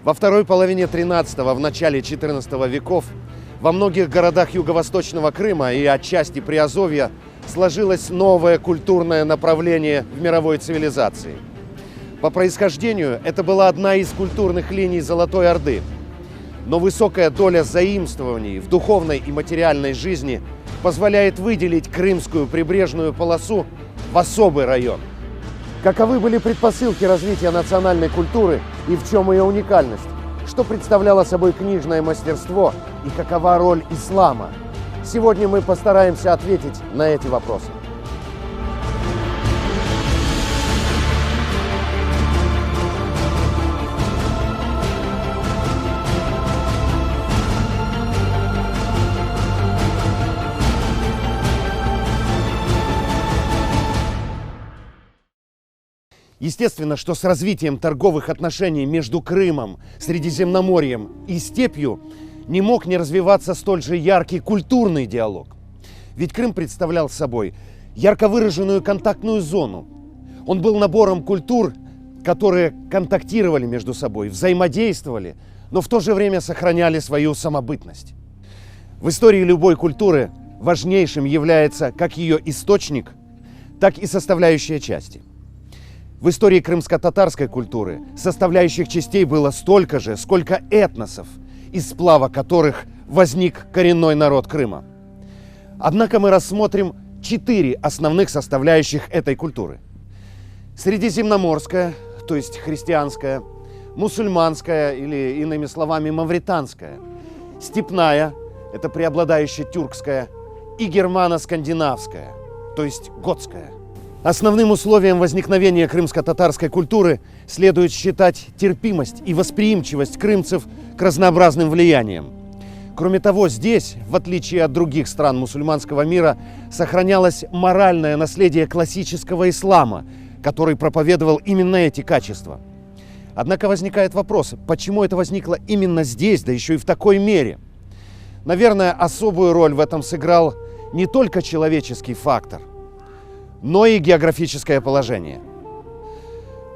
Во второй половине XIII, в начале XIV веков во многих городах юго-восточного Крыма и отчасти Приазовья сложилось новое культурное направление в мировой цивилизации. По происхождению это была одна из культурных линий Золотой Орды. Но высокая доля заимствований в духовной и материальной жизни позволяет выделить крымскую прибрежную полосу в особый район. Каковы были предпосылки развития национальной культуры и в чем ее уникальность? Что представляло собой книжное мастерство и какова роль ислама? Сегодня мы постараемся ответить на эти вопросы. Естественно, что с развитием торговых отношений между Крымом, Средиземноморьем и степью не мог не развиваться столь же яркий культурный диалог. Ведь Крым представлял собой ярко выраженную контактную зону. Он был набором культур, которые контактировали между собой, взаимодействовали, но в то же время сохраняли свою самобытность. В истории любой культуры важнейшим является как ее источник, так и составляющие части. В истории крымско-татарской культуры составляющих частей было столько же, сколько этносов, из сплава которых возник коренной народ Крыма. Однако мы рассмотрим 4 основных составляющих этой культуры. Средиземноморская, то есть христианская, мусульманская или, иными словами, мавританская, степная, это преобладающая тюркская, и германо-скандинавская, то есть готская. Основным условием возникновения крымско-татарской культуры следует считать терпимость и восприимчивость крымцев к разнообразным влияниям. Кроме того, здесь, в отличие от других стран мусульманского мира, сохранялось моральное наследие классического ислама, который проповедовал именно эти качества. Однако возникает вопрос, почему это возникло именно здесь, да еще и в такой мере? Наверное, особую роль в этом сыграл не только человеческий фактор, но и географическое положение.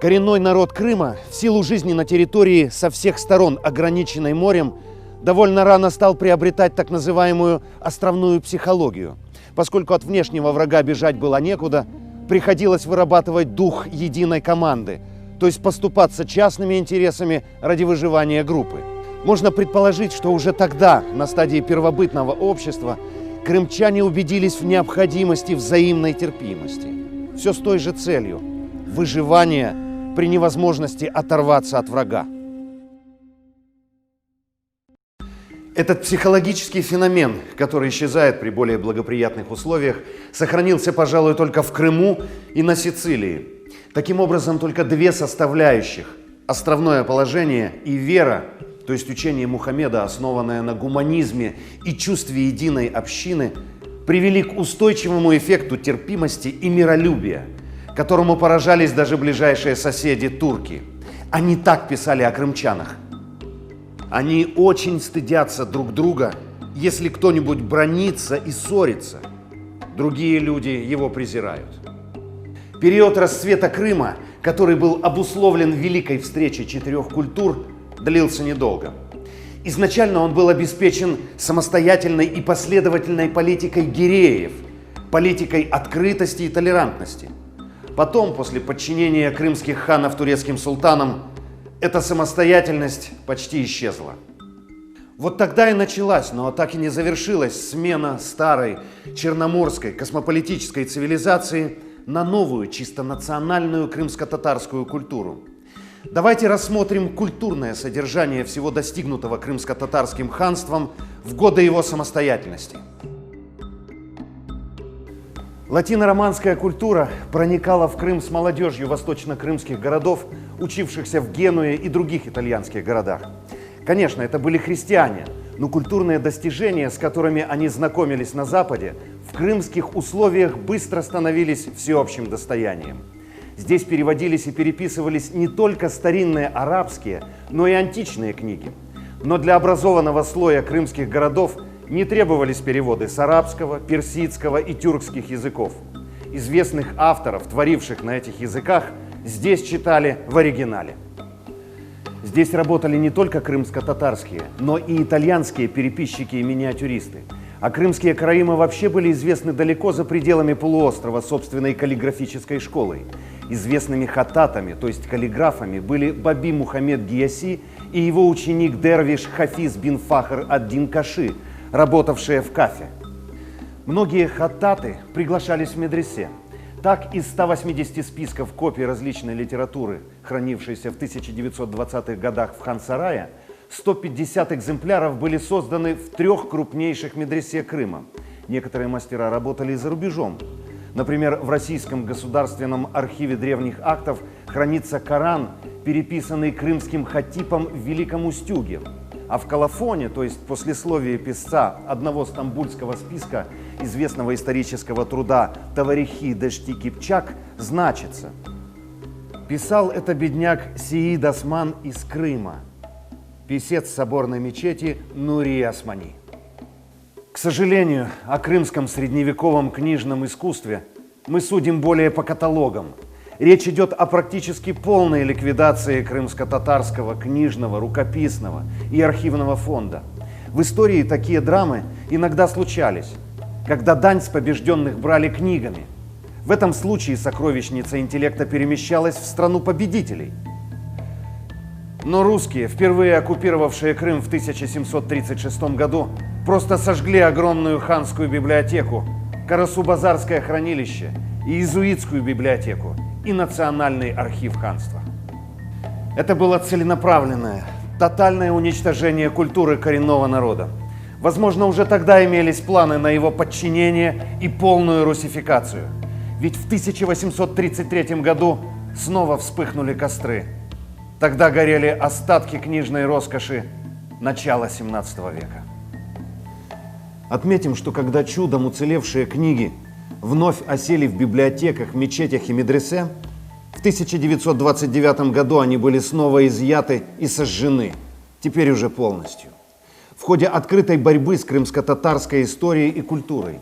Коренной народ Крыма в силу жизни на территории со всех сторон, ограниченной морем, довольно рано стал приобретать так называемую островную психологию. Поскольку от внешнего врага бежать было некуда, приходилось вырабатывать дух единой команды, то есть поступаться частными интересами ради выживания группы. Можно предположить, что уже тогда, на стадии первобытного общества, крымчане убедились в необходимости взаимной терпимости. Все с той же целью – выживание при невозможности оторваться от врага. Этот психологический феномен, который исчезает при более благоприятных условиях, сохранился, пожалуй, только в Крыму и на Сицилии. Таким образом, только 2 составляющих – островное положение и вера, то есть учение Мухаммеда, основанное на гуманизме и чувстве единой общины, привели к устойчивому эффекту терпимости и миролюбия, которому поражались даже ближайшие соседи турки. Они так писали о крымчанах: «Они очень стыдятся друг друга, если кто-нибудь бранится и ссорится. Другие люди его презирают». Период расцвета Крыма, который был обусловлен великой встречей 4 культур, длился недолго. Изначально он был обеспечен самостоятельной и последовательной политикой гиреев, политикой открытости и толерантности. Потом, после подчинения крымских ханов турецким султанам, эта самостоятельность почти исчезла. Вот тогда и началась, но так и не завершилась смена старой черноморской космополитической цивилизации на новую, чисто национальную крымско-татарскую культуру. Давайте рассмотрим культурное содержание всего достигнутого крымско-татарским ханством в годы его самостоятельности. Латино-романская культура проникала в Крым с молодежью восточно-крымских городов, учившихся в Генуе и других итальянских городах. Конечно, это были христиане, но культурные достижения, с которыми они знакомились на Западе, в крымских условиях быстро становились всеобщим достоянием. Здесь переводились и переписывались не только старинные арабские, но и античные книги. Но для образованного слоя крымских городов не требовались переводы с арабского, персидского и тюркских языков. Известных авторов, творивших на этих языках, здесь читали в оригинале. Здесь работали не только крымско-татарские, но и итальянские переписчики и миниатюристы. А крымские караимы вообще были известны далеко за пределами полуострова собственной каллиграфической школой. Известными хаттатами, то есть каллиграфами, были Баби Мухаммед Гияси и его ученик Дервиш Хафиз бин Фахр ад-Дин Каши, работавшие в Кафе. Многие хаттаты приглашались в медресе. Так, из 180 списков копий различной литературы, хранившейся в 1920-х годах в Хан-Сарае, 150 экземпляров были созданы в 3 крупнейших медресе Крыма. Некоторые мастера работали и за рубежом. Например, в Российском государственном архиве древних актов хранится Коран, переписанный крымским хатипом в Великом Устюге. А в колофоне, то есть послесловии писца одного стамбульского списка известного исторического труда Таварихи Дэшти Кипчак, значится: писал это бедняк Сеид Осман из Крыма, писец соборной мечети Нури Османи. К сожалению, о крымском средневековом книжном искусстве мы судим более по каталогам. Речь идет о практически полной ликвидации крымско-татарского книжного, рукописного и архивного фонда. В истории такие драмы иногда случались, когда дань с побежденных брали книгами. В этом случае сокровищница интеллекта перемещалась в страну победителей. Но русские, впервые оккупировавшие Крым в 1736 году, просто сожгли огромную ханскую библиотеку, Карасу-Базарское хранилище, иезуитскую библиотеку и Национальный архив ханства. Это было целенаправленное, тотальное уничтожение культуры коренного народа. Возможно, уже тогда имелись планы на его подчинение и полную русификацию. Ведь в 1833 году снова вспыхнули костры. Тогда горели остатки книжной роскоши начала 17 века. Отметим, что когда чудом уцелевшие книги вновь осели в библиотеках, мечетях и медресе, в 1929 году они были снова изъяты и сожжены, теперь уже полностью, в ходе открытой борьбы с крымско-татарской историей и культурой.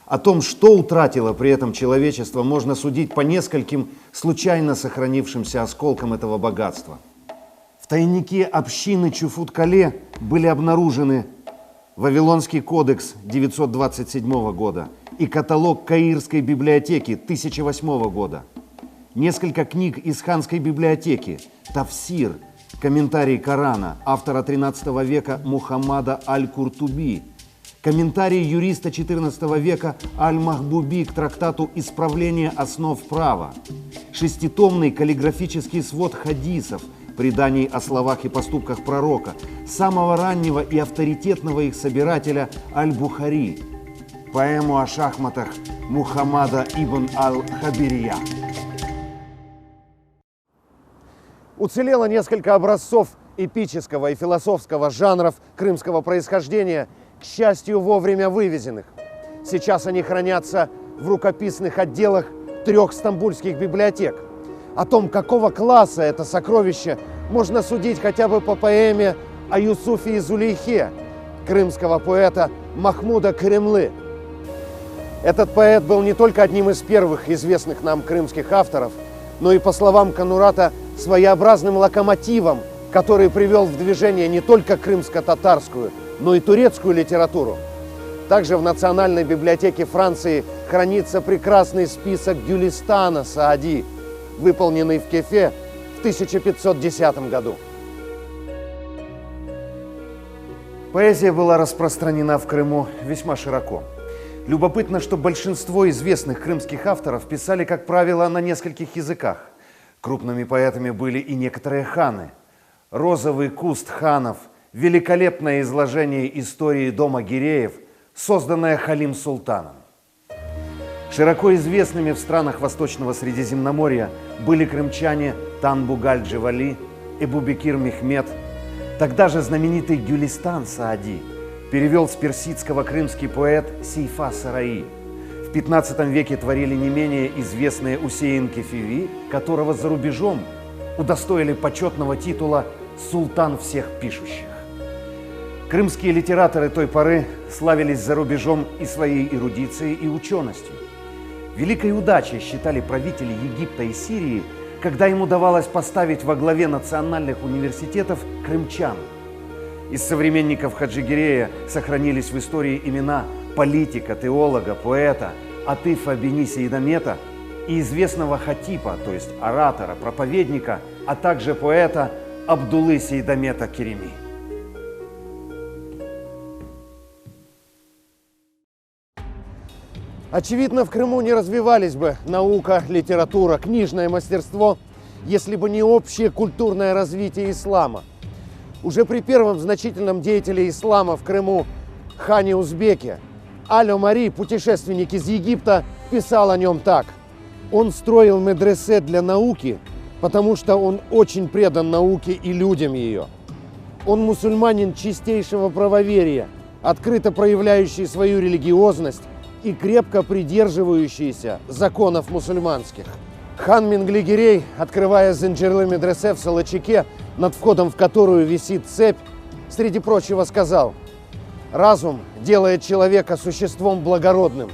О том, что утратило при этом человечество, можно судить по нескольким случайно сохранившимся осколкам этого богатства. В тайнике общины Чуфут-Кале были обнаружены Вавилонский кодекс 927 года и каталог Каирской библиотеки 1008 года. Несколько книг из ханской библиотеки, Тафсир, комментарий Корана автора XIII века Мухаммада Аль-Куртуби, комментарий юриста XIV века Аль-Махбуби к трактату «Исправление основ права», 6-томный каллиграфический свод хадисов, преданий о словах и поступках пророка, самого раннего и авторитетного их собирателя Аль-Бухари, поэму о шахматах Мухаммада ибн Аль-Хабирия. Уцелело несколько образцов эпического и философского жанров крымского происхождения, к счастью, вовремя вывезенных. Сейчас они хранятся в рукописных отделах 3 стамбульских библиотек. О том, какого класса это сокровище, можно судить хотя бы по поэме о Юсуфе и Зулейхе крымского поэта Махмуда Каремлы. Этот поэт был не только одним из первых известных нам крымских авторов, но и, по словам Конурата, своеобразным локомотивом, который привел в движение не только крымско-татарскую, но и турецкую литературу. Также в Национальной библиотеке Франции хранится прекрасный список Гюлистана Саади, выполненный в Кефе в 1510 году. Поэзия была распространена в Крыму весьма широко. Любопытно, что большинство известных крымских авторов писали, как правило, на нескольких языках. Крупными поэтами были и некоторые ханы. «Розовый куст ханов», великолепное изложение истории дома Гиреев, созданное Халим Султаном. Широко известными в странах Восточного Средиземноморья были крымчане Танбугаль-Джевали, Эбубекир Мехмед. Тогда же знаменитый Гюлистан Саади перевел с персидского крымский поэт Сейфа Сараи. В 15 веке творили не менее известные Усейн Кефиви, которого за рубежом удостоили почетного титула «Султан всех пишущих». Крымские литераторы той поры славились за рубежом и своей эрудицией и ученостью. Великой удачей считали правители Египта и Сирии, когда ему давалось поставить во главе национальных университетов крымчан. Из современников Хаджигерея сохранились в истории имена политика, теолога, поэта Атыфа бини Сейдамета и известного хатипа, то есть оратора, проповедника, а также поэта Абдуллы Сейдамета Кереми. Очевидно, в Крыму не развивались бы наука, литература, книжное мастерство, если бы не общее культурное развитие ислама. Уже при первом значительном деятеле ислама в Крыму, хане Узбеке, Аль-Омари, путешественник из Египта, писал о нем так: «Он строил медресе для науки, потому что он очень предан науке и людям ее. Он мусульманин чистейшего правоверия, открыто проявляющий свою религиозность и крепко придерживающийся законов мусульманских». Хан Менглигерей, открывая Зенджирлы медресе в Салачике, над входом в которую висит цепь, среди прочего сказал: «Разум делает человека существом благородным,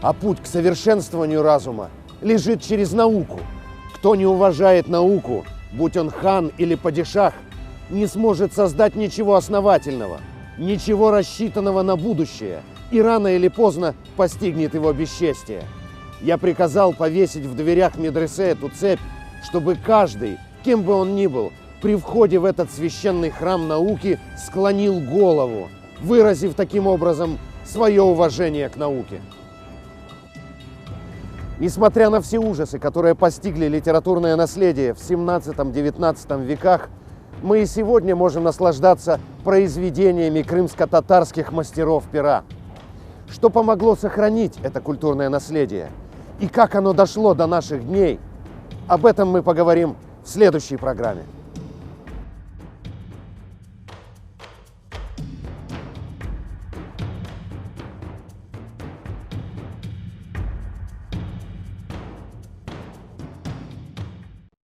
а путь к совершенствованию разума лежит через науку. Кто не уважает науку, будь он хан или падишах, не сможет создать ничего основательного, ничего рассчитанного на будущее, и рано или поздно постигнет его бесчестие. Я приказал повесить в дверях медресе эту цепь, чтобы каждый, кем бы он ни был, при входе в этот священный храм науки склонил голову, выразив таким образом свое уважение к науке». Несмотря на все ужасы, которые постигли литературное наследие в 17-19 веках, мы и сегодня можем наслаждаться произведениями крымско-татарских мастеров пера. Что помогло сохранить это культурное наследие и как оно дошло до наших дней, об этом мы поговорим в следующей программе.